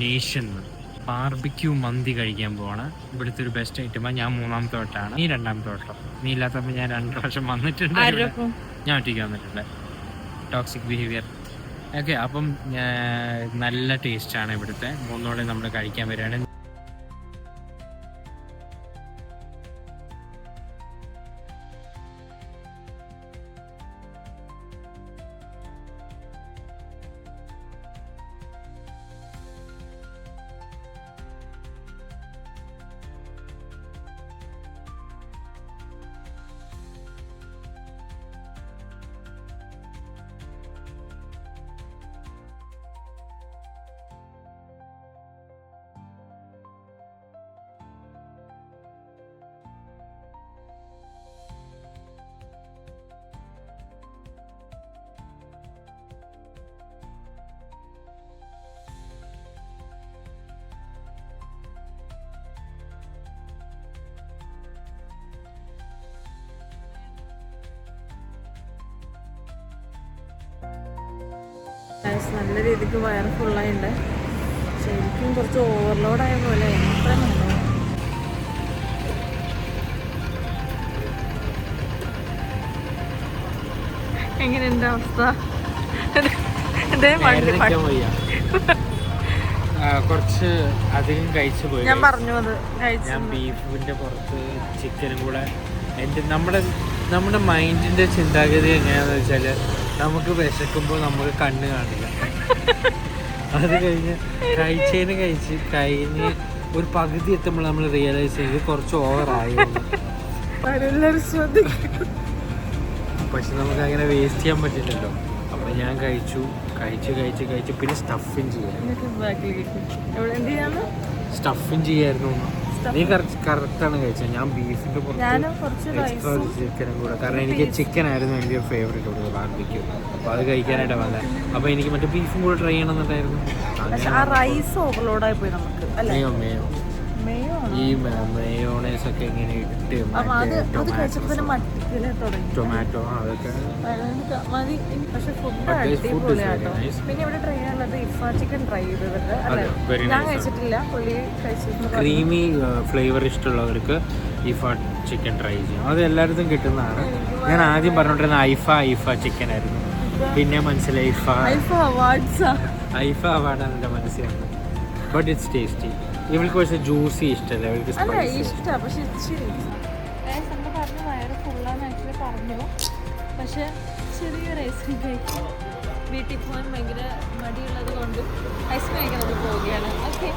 Nation barbecue മന്തി കഴിക്കാൻ പോവാണ്. ഇവിടുത്തെ ഒരു ബെസ്റ്റ് ഐറ്റമാണ്. ഞാൻ 3ാമത്തെ വട്ടമാണ്, നീ 2ാമത്തെ വട്ടം. നീ ഇല്ലാത്തപ്പോൾ ഞാൻ 2 പ്രാവശ്യം വന്നിട്ടുണ്ട്. ഞാൻ ഒറ്റയ്ക്ക് വന്നിട്ടുണ്ട്. Toxic behaviour okay. അപ്പം നല്ല ടേസ്റ്റാണ് ഇവിടുത്തെ. 3 നമ്മൾ കഴിക്കാൻ വരികയാണ്. നല്ല രീതിക്ക് വയറ് ഫുള്ളായിട്ടുണ്ട്. ശരിക്കും കുറച്ച് ഓവർലോഡായ പോലെ. എങ്ങനെയുണ്ട് അവസ്ഥ? കുറച്ച് അധികം കഴിച്ചു പോയി. ഞാൻ പറഞ്ഞു അത് ഞാൻ ബീഫിന്റെ പുറത്ത് ചിക്കനും കൂടെ. നമ്മുടെ മൈൻഡിന്റെ ചിന്താഗതി എങ്ങനെയാണെന്ന് വെച്ചാൽ, നമുക്ക് വിശക്കുമ്പോൾ നമുക്ക് കണ്ണ് കാണില്ല. അത് കഴിഞ്ഞ് കഴിഞ്ഞ് ഒരു പകുതി എത്തുമ്പോൾ നമ്മൾ റിയലൈസ് ചെയ്ത് കുറച്ച് ഓവറായി. പക്ഷെ നമുക്ക് അങ്ങനെ വേസ്റ്റ് ചെയ്യാൻ പറ്റില്ലല്ലോ. അപ്പം ഞാൻ കഴിച്ചു. പിന്നെ സ്റ്റഫിങ് ചെയ്യായിരുന്നു. നീ കറക്റ്റാണ് കഴിച്ചത്. ഞാൻ ബീഫിന്റെ പുറത്ത് എക്സ്ട്രാ ചിക്കനും കൂടെ, കാരണം എനിക്ക് ചിക്കൻ ആയിരുന്നു എൻ്റെ ഫേവറേറ്റ് ഇവിടെ ബാർബിക്യൂ. അപ്പോൾ അത് കഴിക്കാനായിട്ടാണ് വന്നത്. അപ്പോൾ എനിക്ക് മറ്റേ ബീഫും കൂടെ ട്രൈ ചെയ്യണമെന്നുണ്ടായിരുന്നു. ഈ മയോണൈസ് ഒക്കെ ഇങ്ങനെ ഇട്ട് ടൊമാറ്റോ അതൊക്കെ. ക്രീമി ഫ്ലേവർ ഇഷ്ടമുള്ളവർക്ക് ഇഫ ചിക്കൻ ട്രൈ ചെയ്യും. അത് എല്ലായിടത്തും കിട്ടുന്നതാണ്. ഞാൻ ആദ്യം പറഞ്ഞോണ്ടിരുന്ന ഐഫ ചിക്കൻ ആയിരുന്നു. പിന്നെ മനസ്സിലായി ഐഫ അവാർഡാണ് എൻ്റെ മനസ്സിലാണ്. But it's tasty. ഇവൾക്ക് പക്ഷേ ജ്യൂസി ഇഷ്ടമല്ല, ഇവൾക്ക് ഇഷ്ടമാണ്. പക്ഷെ നമ്മൾ പറഞ്ഞ വയറ് ഫുള്ളാന്ന് ആക്ച്വലി പറഞ്ഞു. പക്ഷെ ചെറിയൊരു ഐസ്ക്രീം കഴിക്കും. വീട്ടിൽ പോകാൻ ഭയങ്കര മടിയുള്ളത് കൊണ്ട് ഐസ്ക്രീം കഴിക്കാൻ നമ്മൾ പോവുകയാണ്. ഓക്കെ.